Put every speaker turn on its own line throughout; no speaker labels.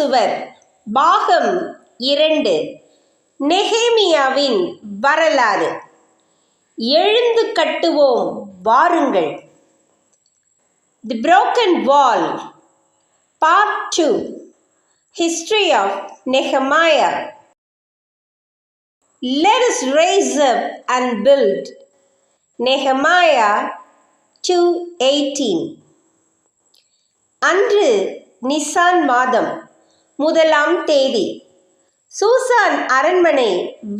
சுவர் பாகம் 2. நெகேமியாவின் வரலாறு. எழுந்து கட்டுவோம் வாருங்கள். தி broken wall part 2. History of Nehemiah. Let us raise up and build. Nehemiah 2:18. அன்று நிசான் மாதம் 1ஆம் தேதி சூசான் அரண்மனை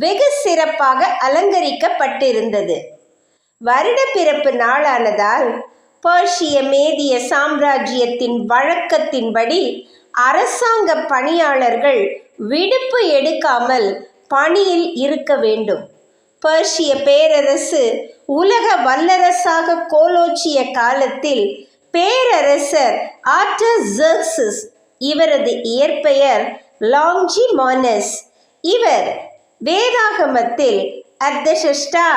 வெகு சிறப்பாக அலங்கரிக்கப்பட்டிருந்தது. வருட பிறப்பு நாளானதால் பர்ஷிய மேதிய சாம்ராஜ்யத்தின் வழக்கத்தின்படி அரசாங்க பணியாளர்கள் விடுப்பு எடுக்காமல் பணியில் இருக்க வேண்டும். பர்ஷிய பேரரசு உலக வல்லரசாக கோலோச்சிய காலத்தில் பேரரசர் ஆர்டசர்க்ஸஸ், இவரது இயற்பெயர் லாங்கிமானஸ், இவர் வேதாகமத்தில் அர்தஷஷ்டா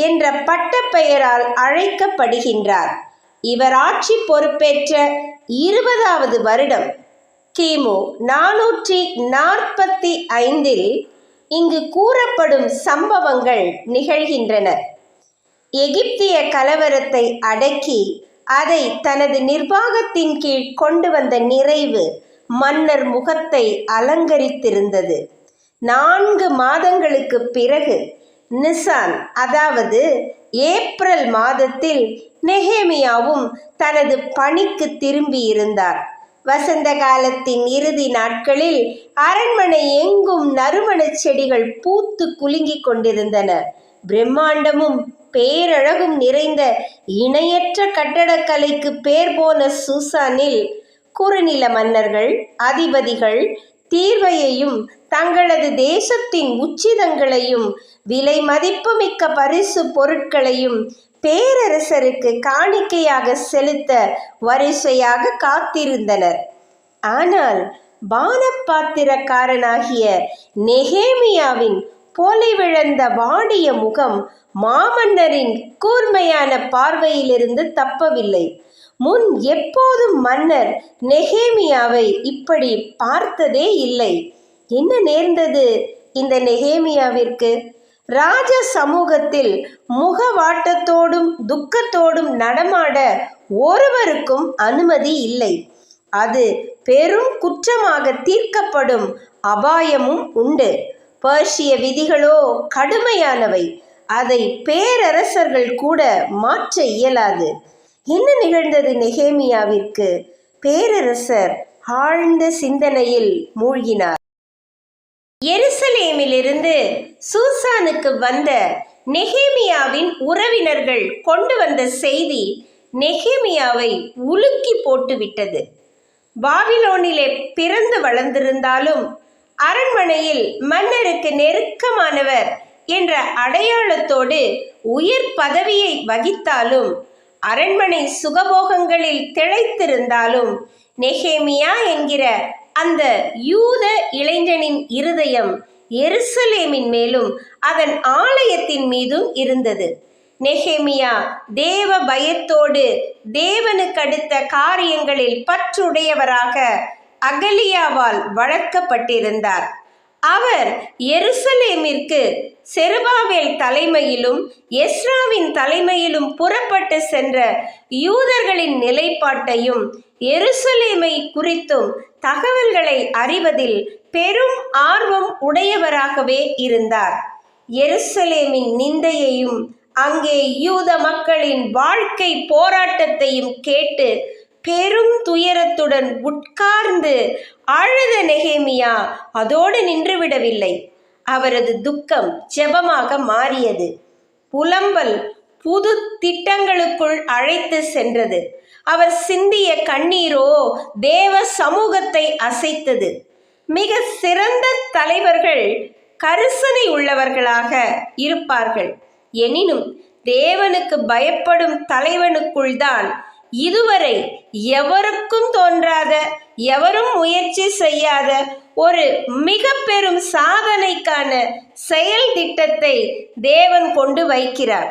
என்ற பட்டப்பெயரால் அழைக்கப்படுகின்றார். இவர் ஆட்சி பொறுப்பேற்ற 20வது வருடம் கிமு 445 இங்கு கூறப்படும் சம்பவங்கள் நிகழ்கின்றன. எகிப்திய கலவரத்தை அடக்கி அதை தனது நிர்வாகத்தின் கீழ் கொண்டு வந்த நிறைவு மன்னர் முகத்தை அலங்கரித்திருந்தது. 4 மாதங்களுக்கு பிறகு நிசான், அதாவது ஏப்ரல் மாதத்தில் நெகேமியாவும் தனது பணிக்கு திரும்பியிருந்தார். வசந்த காலத்தின் இறுதி நாட்களில் அரண்மனை எங்கும் நறுமணச் செடிகள் பூத்து குலுங்கிக் கொண்டிருந்தன. பிரம்மாண்டமும் பேரழகும் நிறைந்த இணையற்ற கட்டடக்கலைக்கு பேர் போன சூசானில் குறுநில மன்னர்கள், அதிபதிகள் தீர்வையையும் தங்களது தேசத்தின் உச்சிதங்களையும் விலை மதிப்புமிக்க பரிசு பொருட்களையும் பேரரசருக்கு காணிக்கையாக செலுத்த வரிசையாக காத்திருந்தனர். ஆனால் பானபாத்திரக்காரனாகிய நெகேமியாவின் பொலிவிழந்த வாடிய முகம் மாமன்னரின் கூர்மையான பார்வையிலிருந்து தப்பவில்லை. முன் எப்போதும் மன்னர் நெகேமியாவை இப்படி பார்த்ததே இல்லை. என்ன நேர்ந்தது இந்த நெகேமியாவிற்கு? ராஜ சமூகத்தில் முகவாட்டத்தோடும் துக்கத்தோடும் நடமாட ஒருவருக்கும் அனுமதி இல்லை. அது பெரும் குற்றமாக தீர்க்கப்படும் அபாயமும் உண்டு. பர்ஷிய விதிகளோ கடுமையானவை. அதை பேரரசர்கள் கூட மாற்ற இயலாது. என்ன நிகழ்ந்தது நெகேமியாவிற்கு? பேரரசர் ஆழ்ந்த சிந்தனையில் மூழ்கினார். எருசலேமிலிருந்து சூசானுக்கு வந்த நெகேமியாவின் உறவினர்கள் கொண்டு வந்த செய்தி நெகேமியாவை உலுக்கி போட்டுவிட்டது. பாபிலோனிலே பிறந்து வளர்ந்திருந்தாலும் அரண்மனையில் மன்னருக்கு நெருக்கமானவர் என்ற அடையாளத்தோடு உயர் பதவியை வகித்தாலும் அரண்மனை சுகபோகங்களில் திளைத்திருந்தாலும் நெகேமியா என்கிற அந்த யூத இளைஞனின் இருதயம் எருசலேமின் மேலும் அதன் ஆலயத்தின் மீதும் இருந்தது. நெகேமியா தேவ பயத்தோடு தேவனுக்கடுத்த காரியங்களில் பற்றுடையவராக அகலியாவால் வளர்க்கப்பட்டிருந்தார். அவர் எருசலேமிற்கு செருபாபேல் தலைமையிலும் எஸ்ராவின் தலைமையிலும் புறப்பட்டு சென்ற யூதர்களின் நிலைப்பாட்டையும் எருசலேமை குறித்தும் தகவல்களை அறிவதில் பெரும் ஆர்வம் உடையவராகவே இருந்தார். எருசலேமின் நிந்தையையும் அங்கே யூத மக்களின் வாழ்க்கை போராட்டத்தையும் கேட்டு பெரும் துயரத்துடன் உட்கார்ந்து அழுத நெகேமியா அதோடு நின்றுவிடவில்லை. அவரது துக்கம் ஜெபமாக மாறியது. புலம்பல் புது திட்டங்களுக்குள் அழைத்து சென்றது. அவர் சிந்திய கண்ணீரோ தேவ சமூகத்தை அசைத்தது. மிக சிறந்த தலைவர்கள் கரிசனை உள்ளவர்களாக இருப்பார்கள். எனினும் தேவனுக்கு பயப்படும் தலைவனுக்குள் தான் இதுவரை எவருக்கும் தோன்றாத, எவரும் முயற்சி செய்யாத ஒரு மிக பெரும் சாதனைக்கான செயல் திட்டத்தை தேவன் கொண்டு வைக்கிறார்.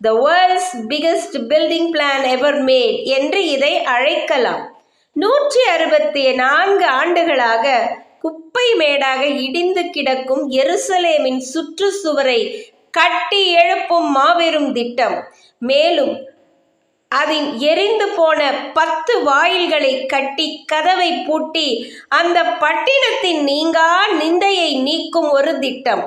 The world's biggest building plan ever made என்று இதை அழைக்கலாம். 164 ஆண்டுகளாக குப்பை மேடாக இடிந்து கிடக்கும் எருசலேமின் சுற்றுச்சுவரை கட்டி எழுப்பும் மாபெரும் திட்டம். மேலும் அதின் எரிந்து போன 10 வாயில்களை கட்டி கதவை பூட்டி அந்த பட்டினத்தின் நீங்கா நிந்தையை நீக்கும் ஒரு திட்டம்.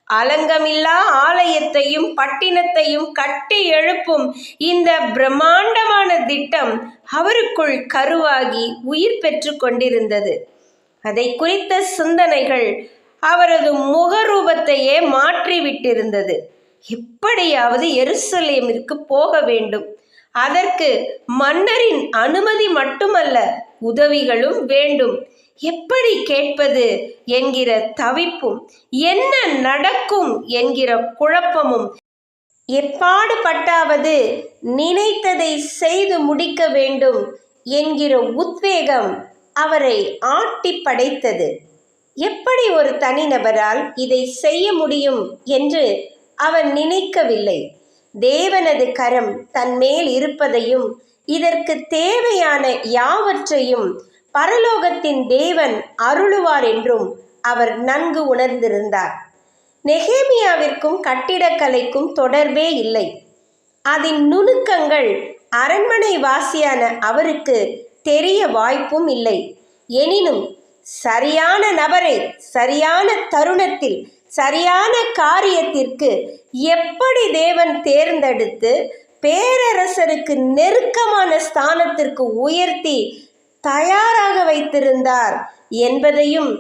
அலங்கமில்லா ஆலயத்தையும் பட்டினத்தையும் கட்டி எழுப்பும் இந்த பிரம்மாண்டமான திட்டம் அவருக்குள் கருவாகி உயிர் பெற்று கொண்டிருந்தது. அதை குறித்த சிந்தனைகள் அவரது முகரூபத்தையே மாற்றிவிட்டிருந்தது. எப்படியாவது எருசலேமிற்கு போக வேண்டும். அதற்கு மன்னரின் அனுமதி மட்டுமல்ல, உதவிகளும் வேண்டும். எப்படி கேட்பது என்கிற தவிப்பும், என்ன நடக்கும் என்கிற குழப்பமும், எப்பாடுபட்டாவது நினைத்ததை செய்து முடிக்க வேண்டும் என்கிற உத்வேகம் அவரை ஆட்டி படைத்தது. எப்படி ஒரு தனிநபரால் இதை செய்ய முடியும் என்று அவர் நினைக்கவில்லை. தேவனது கரம் தன் மேல் இருப்பதையும் இதற்கு தேவையான யாவற்றையும் பரலோகத்தின் தேவன் அருளுவார் என்றும் அவர் நன்கு உணர்ந்திருந்தார். நெகேமியாவிற்கும் கட்டிடக்கலைக்கும் தொடர்பே இல்லை. அதன் நுணுக்கங்கள் அரண்மனை வாசியான அவருக்கு தெரிய வாய்ப்பும் இல்லை. எனினும் சரியான நபரை சரியான தருணத்தில் சரியான காரியத்திற்கு எப்படி தேவன் தேர்ந்தெடுத்து பேரரசருக்கு நெருக்கமான ஸ்தானத்திற்கு உயர்த்தி தயாராக வைத்திருந்தார் என்பதையும்,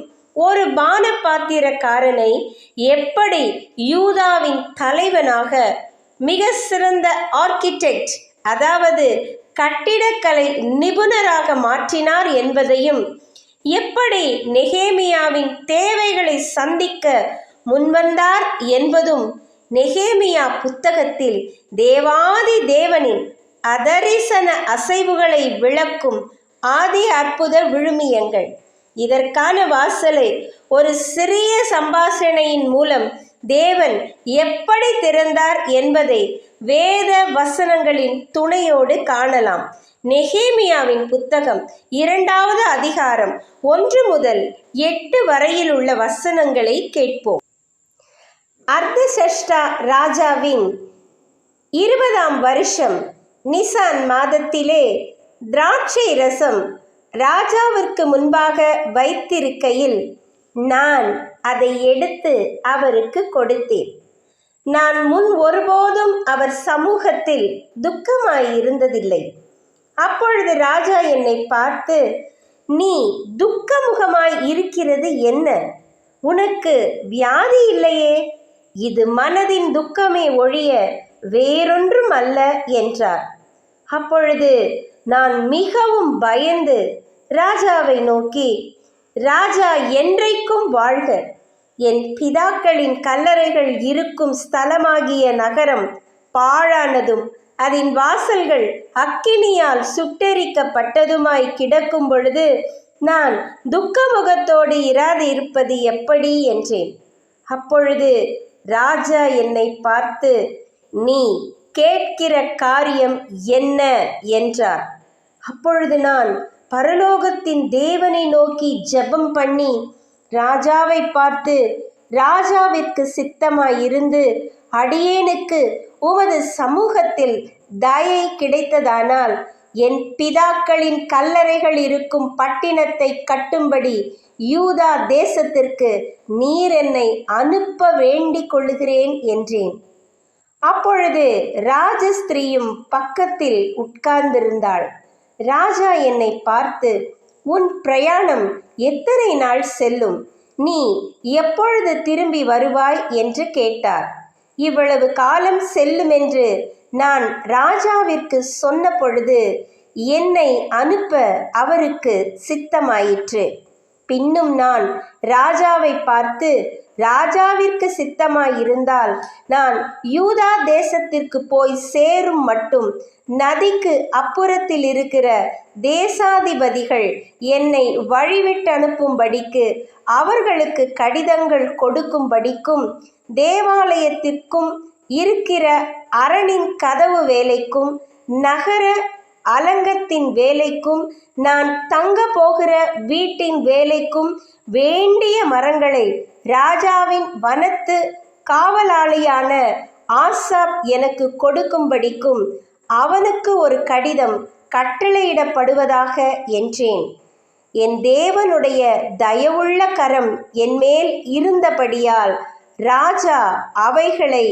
ஒரு பானபாத்திரக்காரனை எப்படி யூதாவின் தலைவனாக மிக சிறந்த ஆர்கிடெக்ட், அதாவது கட்டிடக்கலை நிபுணராக மாற்றினார் என்பதையும், எப்படி நெகேமியாவின் தேவைகளை சந்திக்க முன்வந்தார் என்பதும் நெகேமியா புத்தகத்தில் தேவாதி தேவனின் அதரிசன அசைவுகளை விளக்கும் ஆதி அற்புத விழுமியங்கள். இதற்கான வாசலை ஒரு சிறிய சம்பாஷணையின் மூலம் தேவன் எப்படி திறந்தார் என்பதை வேத வசனங்களின் துணையோடு காணலாம். நெகேமியாவின் புத்தகம் 2வது அதிகாரம் 1 முதல் 8 வரையில் உள்ள வசனங்களை கேட்போம். அர்தசஷ்டா ராஜாவின் 20ஆம் வருஷம் நிசான் மாதத்திலே திராட்சை ரசம் ராஜாவிற்கு முன்பாக வைத்திருக்கையில் நான் அதை எடுத்து அவருக்கு கொடுத்தேன். நான் முன் ஒருபோதும் அவர் சமூகத்தில் துக்கமாயிருந்ததில்லை. அப்பொழுது ராஜா என்னை பார்த்து, நீ துக்கமுகமாய் இருக்கிறது என்ன? உனக்கு வியாதி இல்லையே? இது மனதின் துக்கமே ஒழிய வேறொன்றும் அல்ல என்றார். அப்பொழுது நான் மிகவும் பயந்து ராஜாவை நோக்கி, ராஜா என்றைக்கும் வாழ்க. என் பிதாக்களின் கல்லறைகள் இருக்கும் ஸ்தலமாகிய நகரம் பாழானதும் அதன் வாசல்கள் அக்கினியால் சுட்டெரிக்கப்பட்டதுமாய் கிடக்கும் பொழுது நான் துக்கமுகத்தோடு இராது இருப்பது எப்படி என்றேன். அப்பொழுது ராஜா என்னை பார்த்து, நீ கேட்கிற காரியம் என்ன என்றார். அப்பொழுது நான் பரலோகத்தின் தேவனை நோக்கி ஜெபம் பண்ணி ராஜாவை பார்த்து, ராஜாவிற்கு சித்தமாயிருந்து அடியேனுக்கு உமது சமூகத்தில் தயை கிடைத்ததானால் என் பிதாக்களின் கல்லறைகள் இருக்கும் பட்டினத்தை கட்டும்படி யூதா தேசத்திற்கு நீர் என்னை அனுப்ப வேண்டிக் கொள்ளுகிறேன் என்றேன். அப்பொழுது ராஜஸ்திரீயும் பக்கத்தில் உட்கார்ந்திருந்தாள். ராஜா என்னை பார்த்து, உன் பிரயாணம் எத்தனை நாள் செல்லும்? நீ எப்பொழுது திரும்பி வருவாய் என்று கேட்டார். இவ்வளவு காலம் செல்லும் என்று நான் ராஜாவிற்கு சொன்ன பொழுது என்னை அனுப்ப அவருக்கு சித்தமாயிற்று. பின்னும் நான் ராஜாவை பார்த்து, ராஜாவிற்கு சித்தமாயிருந்தால் நான் யூதா தேசத்திற்கு போய் சேரும் மட்டும் நதிக்கு அப்புறத்தில் இருக்கிற தேசாதிபதிகள் என்னை வழிவிட்டு அனுப்பும்படிக்கு அவர்களுக்கு கடிதங்கள் கொடுக்கும்படிக்கும் தேவாலயத்திற்கும் இருக்கிற அரணின் கதவு வேலைக்கும் நகர அலங்கத்தின் வேலைக்கும் நான் தங்க போகிற வீட்டின் வேலைக்கும் வேண்டிய மரங்களை ராஜாவின் வனத்து காவலாளியான ஆசாப் எனக்கு கொடுக்கும்படிக்கும் அவனுக்கு ஒரு கடிதம் கட்டளையிடப்படுவதாக என்றேன். என் தேவனுடைய தயவுள்ள கரம் என்மேல் இருந்தபடியால் ராஜா அவைகளை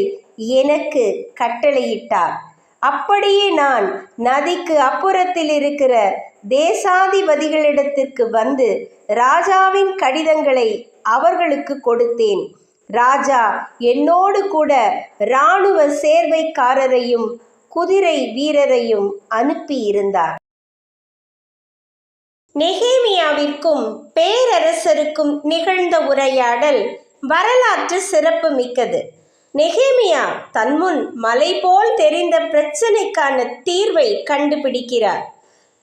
எனக்கு கட்டளையிட்டார். அப்படியே நான் நதிக்கு அப்புறத்தில் இருக்கிற தேசாதிபதிகளிடத்திற்கு வந்து ராஜாவின் கடிதங்களை அவர்களுக்கு கொடுத்தேன். ராஜா என்னோடு கூட இராணுவ சேர்வைக்காரரையும் குதிரை வீரரையும் அனுப்பியிருந்தார். நெகேமியாவிற்கும் பேரரசருக்கும் நிகழ்ந்த உரையாடல் வரலாற்று சிறப்பு மிக்கது. நெகேமியா தன்முன் மலை போல் தெரிந்த பிரச்சனைக்கான தீர்வை கண்டுபிடிக்கிறார்.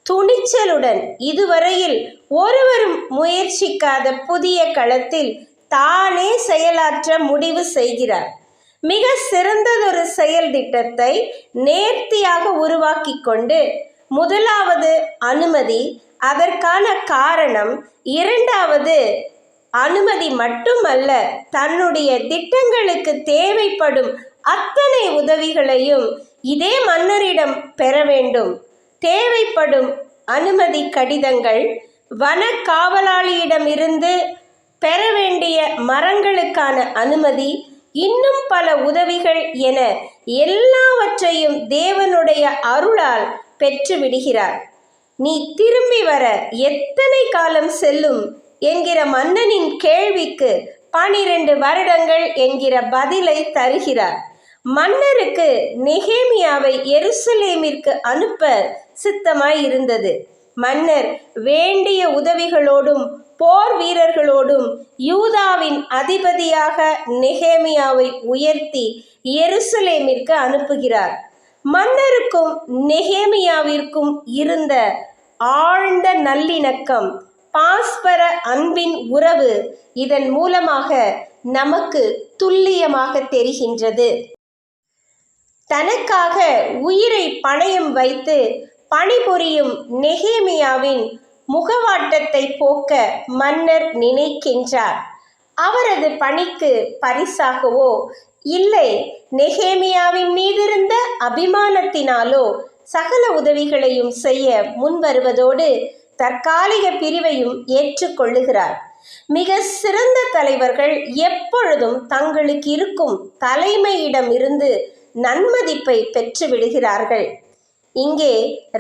துணிச்சலுடன் இதுவரையில் ஒருவரும் முயற்சிக்காத புதிய களத்தில் தானே செயலாற்ற முடிவு செய்கிறார். மிக சிறந்ததொரு செயல் திட்டத்தை நேர்த்தியாக உருவாக்கி கொண்டு, முதலாவது அனுமதி, அதற்கான காரணம், இரண்டாவது அனுமதி மட்டுமல்ல, தன்னுடைய திட்டங்களுக்கு தேவைப்படும் அத்தனை உதவிகளையும் இதே மன்னரிடம் பெற வேண்டும். தேவைப்படும் அனுமதி கடிதங்கள், வன காவலாளியிடமிருந்து பெற வேண்டிய மரங்களுக்கான அனுமதி, இன்னும் பல உதவிகள் என எல்லாவற்றையும் தேவனுடைய அருளால் பெற்று விடுகிறார். நீ திரும்பி வர எத்தனை காலம் செல்லும் என்கிற மன்னனின் கேள்விக்கு 12 வருடங்கள் என்கிற பதிலை தருகிறார். மன்னருக்கு நெகேமியாவை எருசலேமிற்கு அனுப்ப சித்தமாயிருந்தது. மன்னர் வேண்டிய உதவிகளோடும் போர் வீரர்களோடும் யூதாவின் அதிபதியாக நெகேமியாவை உயர்த்தி எருசலேமிற்கு அனுப்புகிறார். மன்னருக்கும் நெகேமியாவிற்கும் இருந்த ஆழ்ந்த நல்லிணக்கம், பாஸ்பர அன்பின் உறவு இதன் மூலமாக நமக்கு துல்லியமாக தெரிகின்றது. தனக்காக உயிரை பணயம் வைத்து பணிபுரியும் நெகேமியாவின் முகவாட்டத்தை போக்க மன்னர் நினைக்கின்றார். அவரது பணிக்கு பரிசாகவோ இல்லை நெகேமியாவின் மீதிருந்த அபிமானத்தினாலோ சகல உதவிகளையும் செய்ய முன்வருவதோடு தற்காலிக பிரிவையும் ஏற்றுக்கொள்ளுகிறார். மிக சிறந்த தலைவர்கள் எப்பொழுதும் தங்களுக்கு இருக்கும் தலைமையிடமிருந்து நன்மதிப்பை பெற்று விடுகிறார்கள். இங்கே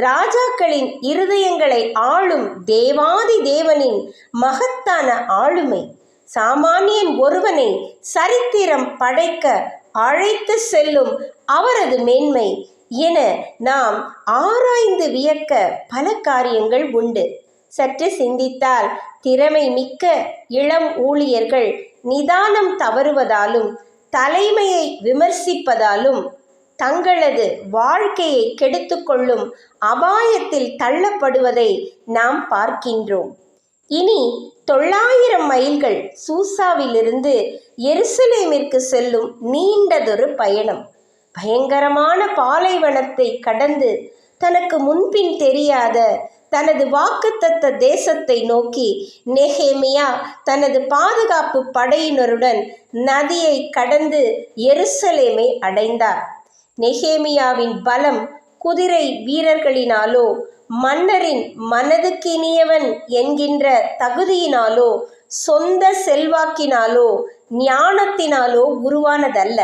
ராஜாக்களின் இருதயங்களை ஆளும் தேவாதி தேவனின் மகத்தான ஆளுமை, சாமானியன் ஒருவனை சரித்திரம் படைக்க அழைத்து செல்லும் அவரது மேன்மை என நாம் ஆராய்ந்து வியக்க பல காரியங்கள் உண்டு. சற்று சிந்தித்தால் திறமை மிக்க இளம் ஊழியர்கள் நிதானம் தவறுவதாலும் தலைமையை விமர்சிப்பதாலும் தங்களது வாழ்க்கையை கெடுத்து கொள்ளும் அபாயத்தில் தள்ளப்படுவதை நாம் பார்க்கின்றோம். இனி 900 மைல்கள் சூசாவிலிருந்து எருசலேமிற்கு செல்லும் நீண்டதொரு பயணம். பயங்கரமான பாலைவனத்தை கடந்து தனக்கு முன்பின் தெரியாத தனது வாக்குத்தத்த தேசத்தை நோக்கி நெகேமியா தனது பாதுகாப்பு படையினருடன் நதியை கடந்து எருசலேமை அடைந்தார். நெகேமியாவின் பலம் குதிரை வீரர்களினாலோ மன்னரின் மனதுக்கினியவன் என்கின்ற தகுதியினாலோ சொந்த செல்வாக்கினாலோ ஞானத்தினாலோ உருவானதல்ல.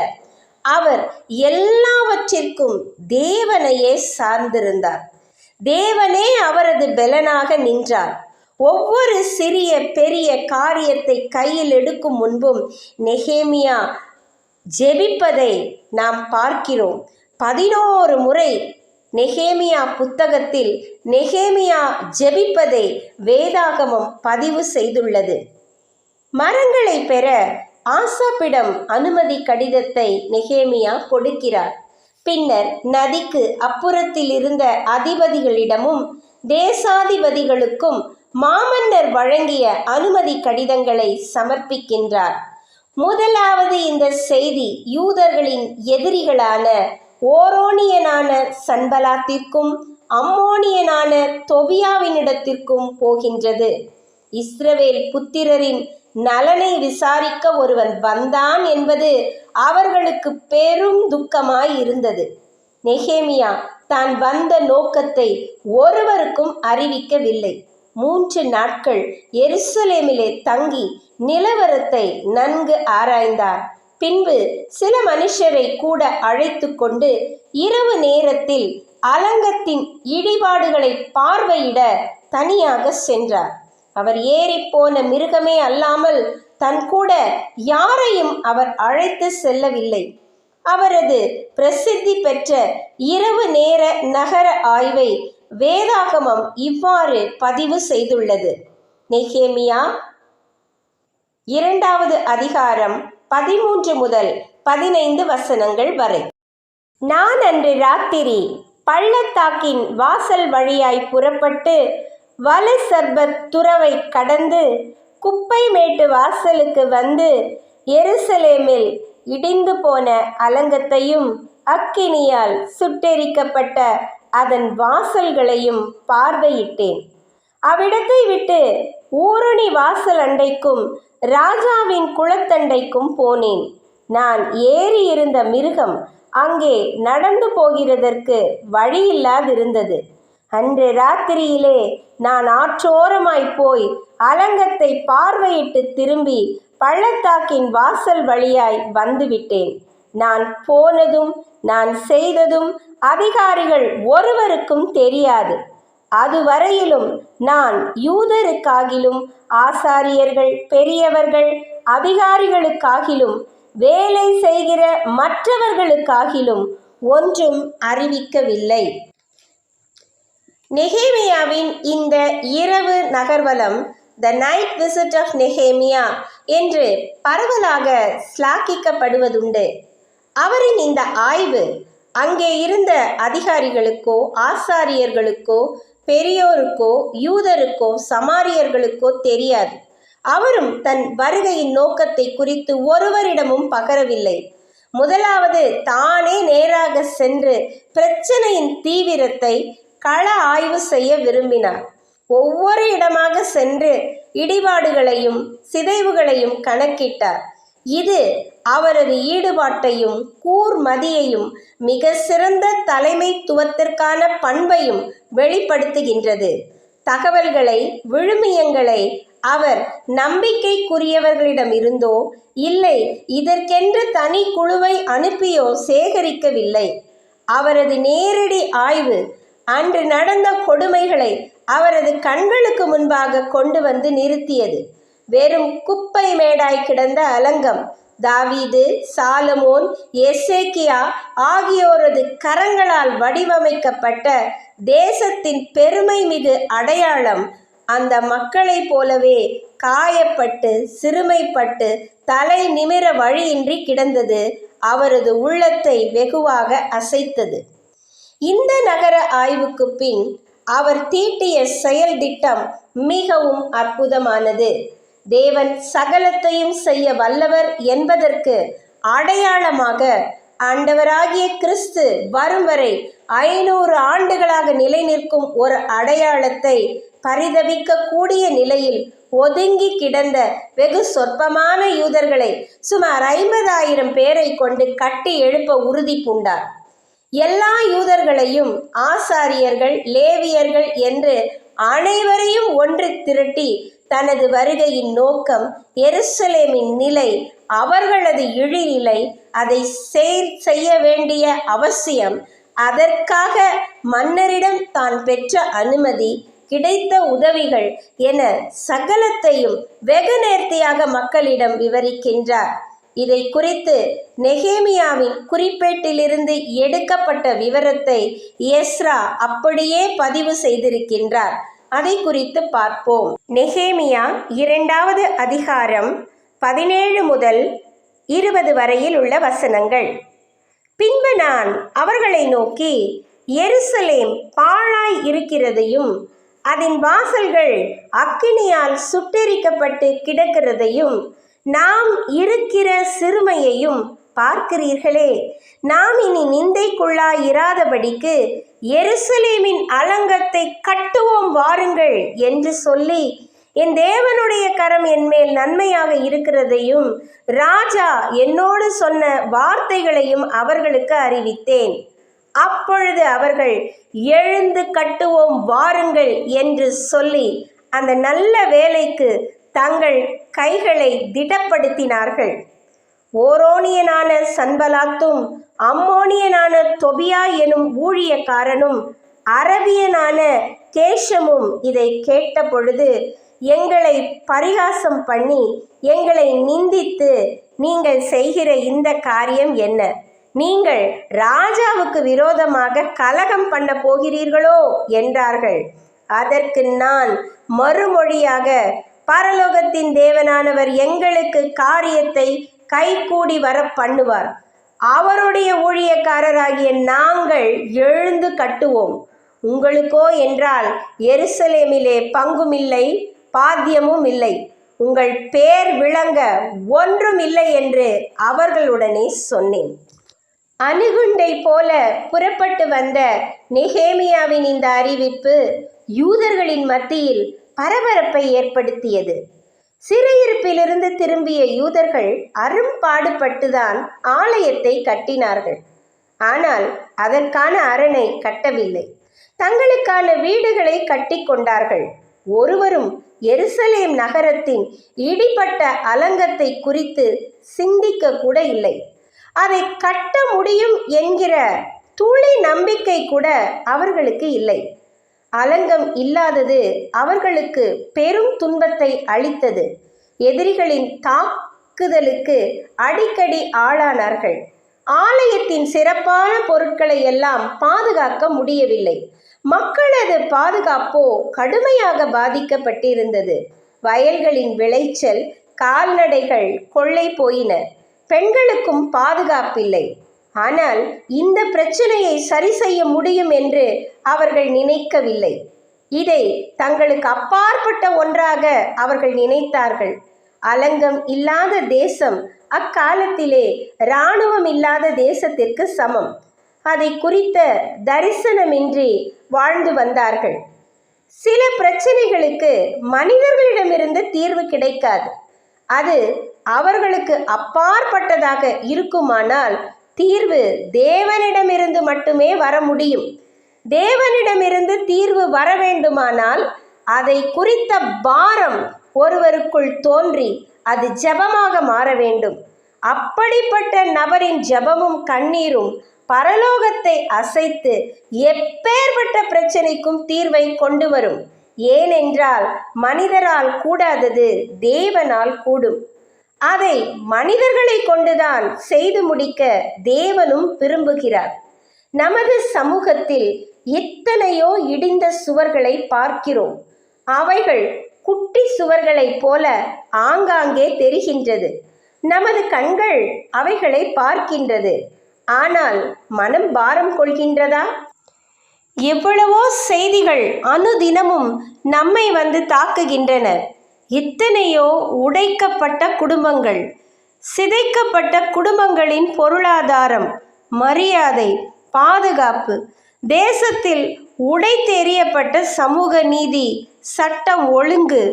அவர் எல்லாவற்றிற்கும் தேவனையே சார்ந்திருந்தார். தேவனே அவரது பெலனாக நின்றார். ஒவ்வொரு சிறிய பெரிய காரியத்தை கையில் எடுக்கும் முன்பும் நெகேமியா ஜெபிப்பதை நாம் பார்க்கிறோம். 11 முறை நெகேமியா புத்தகத்தில் நெகேமியா ஜெபிப்பதை வேதாகமம் பதிவு செய்துள்ளது. மரங்களை பெற ஆசாப்பிடம் அனுமதி கடிதத்தை நெகேமியா கொடுக்கிறார். பின்னர் நதிக்கு அப்புறத்தில் இருந்த அதிபதிகளிடமும் தேசாதிபதிகளுக்கும் மாமன்னர் வழங்கிய அனுமதி கடிதங்களை சமர்ப்பிக்கின்றார். முதலாவது இந்த செய்தி யூதர்களின் எதிரிகளான ஓரோனியனான சன்பலாத்திற்கும் அம்மோனியனான தொபியாவினிடத்திற்கும் போகின்றது. இஸ்ரவேல் புத்திரரின் நலனை விசாரிக்க ஒருவன் வந்தான் என்பது அவர்களுக்கு பெரும் துக்கமாய் இருந்தது. நெகேமியா தான் வந்த நோக்கத்தை ஒருவருக்கும் அறிவிக்கவில்லை. 3 நாட்கள் எருசலேமிலே தங்கி நிலவரத்தை நன்கு ஆராய்ந்தார். பின்பு சில மனுஷரை கூட அழைத்து கொண்டு இரவு நேரத்தில் அலங்கத்தின் இடிபாடுகளை பார்வையிட தனியாக சென்றார். அவர் ஏறிப்போன மிருகமே அல்லாமல் தன் கூட யாரையும் அவர் அழைத்து செல்லவில்லை. அவரது பிரசித்தி பெற்ற இரவு நேர நகர ஆய்வை வேதாகமம் இவ்வாறு பதிவு செய்துள்ளது. நெகேமியா 2வது அதிகாரம் 13 முதல் 15 வசனங்கள் வரை. நான் அன்று ராத்திரி பள்ளத்தாக்கின் வாசல் வழியாய் புறப்பட்டு வலுசர்பத் துறவை கடந்து குப்பை மேட்டு வாசலுக்கு வந்து எருசலேமில் இடிந்து போன அலங்கத்தையும் அக்கினியால் சுட்டெரிக்கப்பட்ட அதன் வாசல்களையும் பார்வையிட்டேன். அவ்விடத்தை விட்டு ஊருணி வாசல் அண்டைக்கும் ராஜாவின் குளத்தண்டைக்கும் போனேன். நான் ஏறி இருந்த மிருகம் அங்கே நடந்து போகிறதற்கு வழியில்லாதிருந்தது. அன்று ராத்திரியிலே நான் ஆற்றோரமாய் போய் அலங்கத்தை பார்வையிட்டு திரும்பி பள்ளத்தாக்கின் வாசல் வழியாய் வந்துவிட்டேன். நான் போனதும் நான் செய்ததும் அதிகாரிகள் ஒருவருக்கும் தெரியாது. அதுவரையிலும் நான் யூதருக்காகிலும் ஆசாரியர்கள் பெரியவர்கள் அதிகாரிகளுக்காகிலும் வேலை செய்கிற மற்றவர்களுக்காகிலும் ஒன்றும் அறிவிக்கவில்லை. நெகேமியாவின் இந்த இரவு நகர்வலம் த நைட் விசிட் ஆஃப் நெகேமியா என்று பரவலாக ஸ்லாக்கிக்கப்படுவதுண்டு. அவரின் இந்த ஆய்வு அங்கே இருந்த அதிகாரிகளுக்கோ ஆசாரியர்களுக்கோ பெரியோருக்கோ யூதருக்கோ சமாரியர்களுக்கோ தெரியாது. அவரும் தன் வருகையின் நோக்கத்தை குறித்து ஒருவரிடமும் பகரவில்லை. முதலாவது தானே நேராக சென்று பிரச்சனையின் தீவிரத்தை கள ஆய்வு செய்ய விரும்பினார். ஒவ்வொரு இடமாக சென்று இடிபாடுகளையும் சிதைவுகளையும் கணக்கிட்டார். இது அவரது ஈடுபாட்டையும் கூர்மதியையும் மிக சிறந்த தலைமைத்துவத்திற்கான பண்பையும் வெளிப்படுத்துகின்றது. தகவல்களை விழுமியங்களை அவர் நம்பிக்கைக்குரியவர்களிடமிருந்தோ இல்லை இதற்கென்று தனி குழுவை அனுப்பியோ சேகரிக்கவில்லை. அவரது நேரடி ஆய்வு அன்று நடந்த கொடுமைகளை அவரது கண்களுக்கு முன்பாக கொண்டு வந்து நிறுத்தியது. வெறும் குப்பை மேடாய் கிடந்த அலங்கம் தாவீது, சாலமோன், எசேக்கியா ஆகியோரது கரங்களால் வடிவமைக்கப்பட்ட தேசத்தின் பெருமை மிகு அடையாளம் அந்த மக்களைப் போலவே காயப்பட்டு சிறுமைப்பட்டு தலை நிமிர வழியின்றி கிடந்தது. அவரது உள்ளத்தை வெகுவாக அசைத்தது. இந்த நகர ஆய்வுக்கு பின் அவர் தீட்டிய செயல் திட்டம் மிகவும் அற்புதமானது. தேவன் சகலத்தையும் செய்ய வல்லவர் என்பதற்கு அடையாளமாக ஆண்டவராகிய கிறிஸ்து வரும் வரை 500 ஆண்டுகளாக நிலை நிற்கும் ஒரு அடையாளத்தை பரிதவிக்க கூடிய நிலையில் ஒதுங்கி கிடந்த வெகு சொற்பமான யூதர்களை சுமார் 50,000 பேரை கொண்டு கட்டி எழுப்ப உறுதி பூண்டார். எல்லா யூதர்களையும் ஆசாரியர்கள் லேவியர்கள் என்று அனைவரையும் ஒன்று திரட்டி தனது வருகையின் நோக்கம் எருசலேமின் நிலை அவர்களது இழிநிலை அதை செய்ய வேண்டிய அவசியம் அதற்காக மன்னரிடம் தான் பெற்ற அனுமதி கிடைத்த உதவிகள் என சகலத்தையும் வெகு நேர்த்தியாக மக்களிடம் விவரிக்கின்றார். இதை குறித்து நெகேமியாவின் குறிப்பேட்டிலிருந்து எடுக்கப்பட்ட விவரத்தை எஸ்ரா அப்படியே பதிவு செய்திருக்கின்றார். அதை குறித்து பார்ப்போம். நெகேமியா 2வது அதிகாரம் 17 முதல் 20 வரையில் உள்ள வசனங்கள். பின்பு நான் அவர்களை நோக்கி, எருசலேம் பாழாய் இருக்கிறதையும் அதன் வாசல்கள் அக்கினியால் சுட்டெரிக்கப்பட்டு கிடக்கிறதையும் நாம் இருக்கிற சிறுமையையும் பார்க்கிறீர்களே. நாம் இனி நிந்தைக்குள்ளாயிராதபடிக்கு எருசலேமின் அலங்கத்தை கட்டுவோம் வாருங்கள் என்று சொல்லி என் தேவனுடைய கரம் என்மேல் நன்மையாக இருக்கிறதையும் ராஜா என்னோடு சொன்ன வார்த்தைகளையும் அவர்களுக்கு அறிவித்தேன். அப்பொழுது அவர்கள் எழுந்து கட்டுவோம் வாருங்கள் என்று சொல்லி அந்த நல்ல வேலைக்கு தங்கள் கைகளை திடப்படுத்தினார்கள். ஓரோனியனான சன்பலாத்தும் அம்மோனியனான தொபியா எனும் ஊழியக்காரனும் அரபியனான கேஷமும் இதை கேட்ட பொழுது எங்களை பரிகாசம் பண்ணி எங்களை நிந்தித்து, நீங்கள் செய்கிற இந்த காரியம் என்ன? நீங்கள் ராஜாவுக்கு விரோதமாக கலகம் பண்ண போகிறீர்களோ என்றார்கள். அதற்கு நான் மறுமொழியாக, பரலோகத்தின் தேவனானவர் எங்களுக்கு காரியத்தை கைகூடி வர பண்ணுவார். அவருடைய ஊழியக்காரராகிய நாங்கள் எழுந்து கட்டுவோம். உங்களுக்கோ என்றால் எருசலேமிலே பங்குமில்லை, பாத்தியமும் இல்லை, உங்கள் பேர் விளங்க ஒன்றும் இல்லை என்று அவர்களுடனே சொன்னேன். அணுகுண்டை போல புறப்பட்டு வந்த நெகேமியாவின் இந்த அறிவிப்பு யூதர்களின் மத்தியில் பரபரப்பை ஏற்படுத்தியது. சிறையிருப்பிலிருந்து திரும்பிய யூதர்கள் அரும்பாடுபட்டுதான் ஆலயத்தை கட்டினார்கள். ஆனால் அதற்கான அரணை கட்டவில்லை. தங்களுக்கான வீடுகளை கட்டி கொண்டார்கள். ஒருவரும் எருசலேம் நகரத்தின் இடிபட்ட அலங்கத்தை குறித்து சிந்திக்க கூட இல்லை. அதை கட்ட முடியும் என்கிற துளி நம்பிக்கை கூட அவர்களுக்கு இல்லை. அலங்கம் இல்லாதது அவர்களுக்கு பெரும் துன்பத்தை அளித்தது. எதிரிகளின் தாக்குதலுக்கு அடிக்கடி ஆளானார்கள். ஆலயத்தின் சிறப்பான பொருட்களை எல்லாம் பாதுகாக்க முடியவில்லை. மக்களது பாதுகாப்போ கடுமையாக பாதிக்கப்பட்டிருந்தது. வயல்களின் விளைச்சல், கால்நடைகள் கொள்ளை போயின. பெண்களுக்கும் பாதுகாப்பில்லை. ஆனால் இந்த பிரச்சனையை சரி செய்ய முடியும் என்று அவர்கள் நினைக்கவில்லை. இதை தங்களுக்கு அப்பாற்பட்ட ஒன்றாக அவர்கள் நினைத்தார்கள். அலங்கம் இல்லாத தேசம் அக்காலத்திலே இராணுவம் இல்லாத தேசத்திற்கு சமம். அதை குறித்த தரிசனமின்றி வாழ்ந்து வந்தார்கள். சில பிரச்சனைகளுக்கு மனிதர்களிடமிருந்து தீர்வு கிடைக்காது. அது அவர்களுக்கு அப்பாற்பட்டதாக இருக்குமானால் தீர்வு தேவனிடமிருந்து மட்டுமே வர முடியும். தேவனிடமிருந்து தீர்வு வர வேண்டுமானால் அதை குறித்த பாரம் ஒருவருக்குள் தோன்றி அது ஜெபமாக மாற வேண்டும். அப்படிப்பட்ட நபரின் ஜெபமும் கண்ணீரும் பரலோகத்தை அசைத்து எப்பேற்பட்ட பிரச்சனைக்கும் தீர்வை கொண்டு வரும். ஏனென்றால் மனிதரால் கூடாதது தேவனால் கூடும். அதை மனிதர்களை கொண்டுதான் செய்து முடிக்க தேவனும் விரும்புகிறார். நமது சமூகத்தில் எத்தனையோ இடிந்த சுவர்களை பார்க்கிறோம். அவைகள் குட்டி சுவர்களைப் போல ஆங்காங்கே தெரிகின்றது. நமது கண்கள் அவைகளை பார்க்கின்றது. ஆனால் மனம் பாரம் கொள்கின்றதா? எவ்வளவோ செய்திகள் அனுதினமும் நம்மை வந்து தாக்குகின்றன. எத்தனையோ உடைக்கப்பட்ட குடும்பங்கள், சிதைக்கப்பட்ட குடும்பங்களின் பொருளாதாரம், மரியாதை, பாதுகாப்பு, தேசத்தில் உடைத்தெறியப்பட்ட சமூக நீதி, சட்டம் ஒழுங்கு,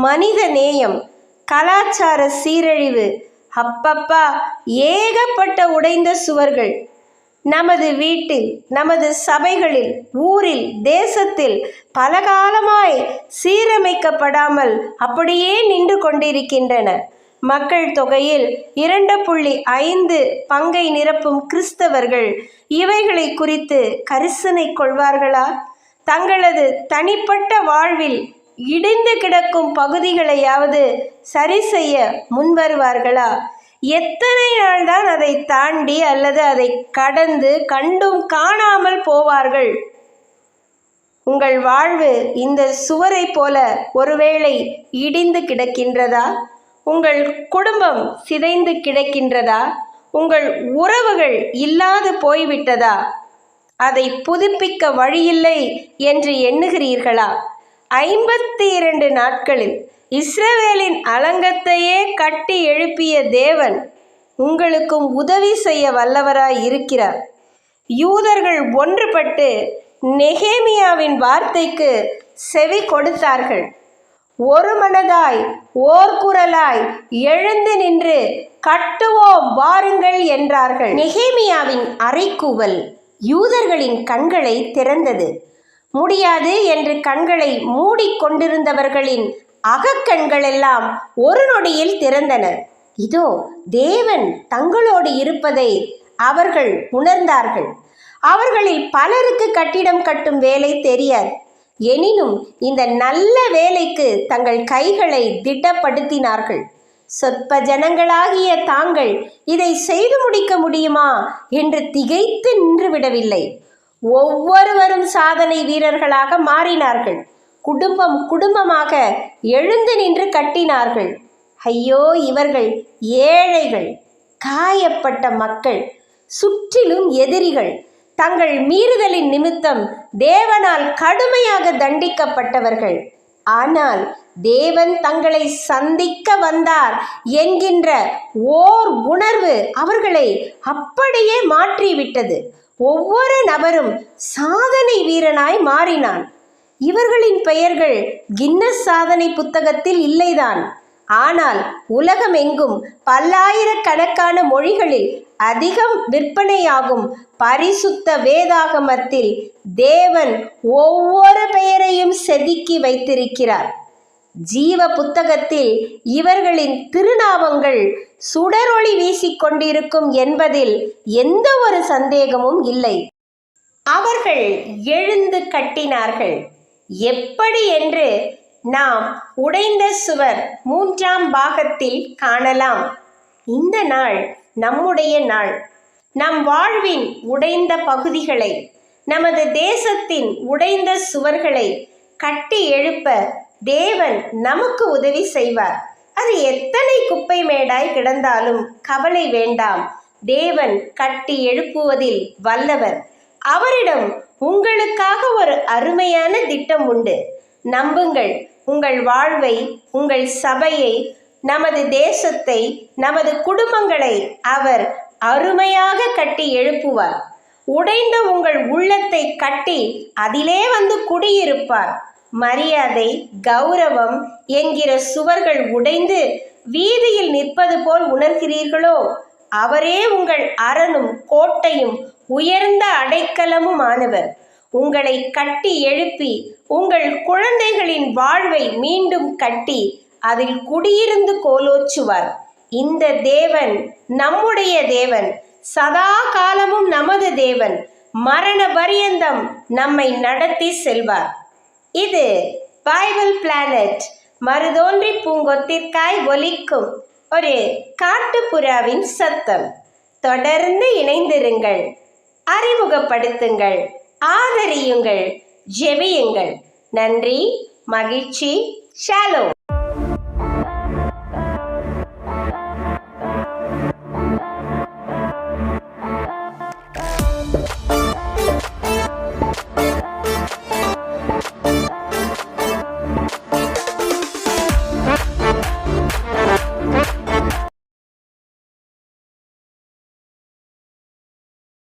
மனித நேயம், கலாச்சார சீரழிவு, அப்பப்பா ஏகப்பட்ட உடைந்த சுவர்கள். நமது வீட்டில், நமது சபைகளில், ஊரில், தேசத்தில் பலகாலமாய் சீரமைக்கப்படாமல் அப்படியே நின்று கொண்டிருக்கின்றன. மக்கள் தொகையில் 2.5 பங்கை நிரப்பும் கிறிஸ்தவர்கள் இவைகளை குறித்து கரிசனை கொள்வார்களா? தங்களது தனிப்பட்ட வாழ்வில் இடிந்து கிடக்கும் பகுதிகளையாவது சரி செய்ய முன்வருவார்களா? எத்தனை நாள்தான் அதை தாண்டி அல்லது அதை கடந்து கண்டும் காணாமல் போவார்கள்? உங்கள் வாழ்வு இந்த சுவரை போல ஒருவேளை இடிந்து கிடக்கின்றதா? உங்கள் குடும்பம் சிதைந்து கிடக்கின்றதா? உங்கள் உறவுகள் இல்லாது போய்விட்டதா? அதை புதுப்பிக்க வழியில்லை என்று எண்ணுகிறீர்களா? 52 நாட்களில் இஸ்ரவேலின் அலங்கத்தையே கட்டி எழுப்பிய தேவன் உங்களுக்கும் உதவி செய்ய வல்லவராய் இருக்கிறார். யூதர்கள் ஒன்றுபட்டு நெகேமியாவின் வார்த்தைக்கு செவி கொடுத்தார்கள். ஒரு மனதாய் ஓர் குரலாய் எழுந்து நின்று கட்டுவோம் வாருங்கள் என்றார்கள். நெகேமியாவின் அறைகூவல் யூதர்களின் கண்களை திறந்தது. முடியாது என்று கண்களை மூடிக்கொண்டிருந்தவர்களின் அகக்கண்களெல்லாம் ஒரு நொடியில் திறந்தன. இதோ தேவன் தங்களோடு இருப்பதை அவர்கள் உணர்ந்தார்கள். அவர்களில் பலருக்கு கட்டிடம் கட்டும் வேலை தெரியாது. எனினும் இந்த நல்ல வேலைக்கு தங்கள் கைகளை திடப்படுத்தினார்கள். சொற்ப ஜனங்களாகிய தாங்கள் இதை செய்து முடிக்க முடியுமா என்று திகைத்து நின்று விடவில்லை. ஒவ்வொருவரும் சாதனை வீரர்களாக மாறினார்கள். குடும்பம் குடும்பமாக எழுந்து நின்று கட்டினார்கள். ஐயோ, இவர்கள் ஏழைகள், காயப்பட்ட மக்கள், சுற்றிலும் எதிரிகள், தங்கள் மீறுதலின் நிமித்தம் தேவனால் கடுமையாக தண்டிக்கப்பட்டவர்கள். ஆனால் தேவன் தங்களை சந்திக்க வந்தார் என்கின்ற ஓர் உணர்வு அவர்களை அப்படியே மாற்றிவிட்டது. ஒவ்வொரு நபரும் சாதனை வீரனாய் மாறினான். இவர்களின் பெயர்கள் கின்னஸ் சாதனை புத்தகத்தில் இல்லைதான். ஆனால் உலகமெங்கும் பல்லாயிரக்கணக்கான மொழிகளில் அதிகம் விற்பனையாகும் பரிசுத்த வேதாகமத்தில் தேவன் ஒவ்வொரு பெயரையும் செதுக்கி வைத்திருக்கிறார். ஜீவ புத்தகத்தில் இவர்களின் திருநாமங்கள் சுடரொளி வீசிக்கொண்டிருக்கும் என்பதில் எந்த ஒரு சந்தேகமும் இல்லை. அவர்கள் எழுந்து கட்டினார்கள். எப்படி என்று நாம் உடைந்த சுவர் 3ஆம் பாகத்தில் காணலாம். இந்த நாள் நம்முடைய நாள். நம் வாழ்வின் உடைந்த பகுதிகளை, நமது தேசத்தின் உடைந்த சுவர்களை கட்டி எழுப்ப தேவன் நமக்கு உதவி செய்வார். அது எத்தனை குப்பை மேடாய் கிடந்தாலும் கவலை வேண்டாம். தேவன் கட்டி எழுப்புவதில் வல்லவர். அவரிடம் உங்களுக்காக ஒரு அருமையான திட்டம் உண்டு. நம்புங்கள். உங்கள் வாழ்வை, உங்கள் சபையை, நமது தேசத்தை, நமது குடும்பங்களை அவர் அருமையாக கட்டி எழுப்புவார். உடைந்த உங்கள் உள்ளத்தை கட்டி அதிலே வந்து குடியிருப்பார். மரியாதை, கௌரவம் என்கிற சுவர்கள் உடைந்து வீதியில் நிற்பது போல் உணர்கிறீர்களோ? அவரே உங்கள் அரணும் கோட்டையும் உயர்ந்த அடைக்கலமும் ஆனவர். உங்களை கட்டி எழுப்பி உங்கள் குழந்தைகளின் வாழ்வை மீண்டும் கட்டி அதில் குடியிருந்து கோலோச்சுவார். இந்த தேவன் நம்முடைய தேவன், சதா காலமும் நமது தேவன். மரண பரியந்தம் நம்மை நடத்தி செல்வார். இது பைபிள் பிளானட் மருதோன்றி பூங்கொத்திற்காய் ஒலிக்கும் ஒரு காட்டுப்புறாவின் சத்தம். தொடர்ந்து இணைந்திருங்கள், அறிமுகப்படுத்துங்கள், ஆதரியுங்கள், ஜெபியுங்கள். நன்றி, மகிழ்ச்சி. ஷாலோம்.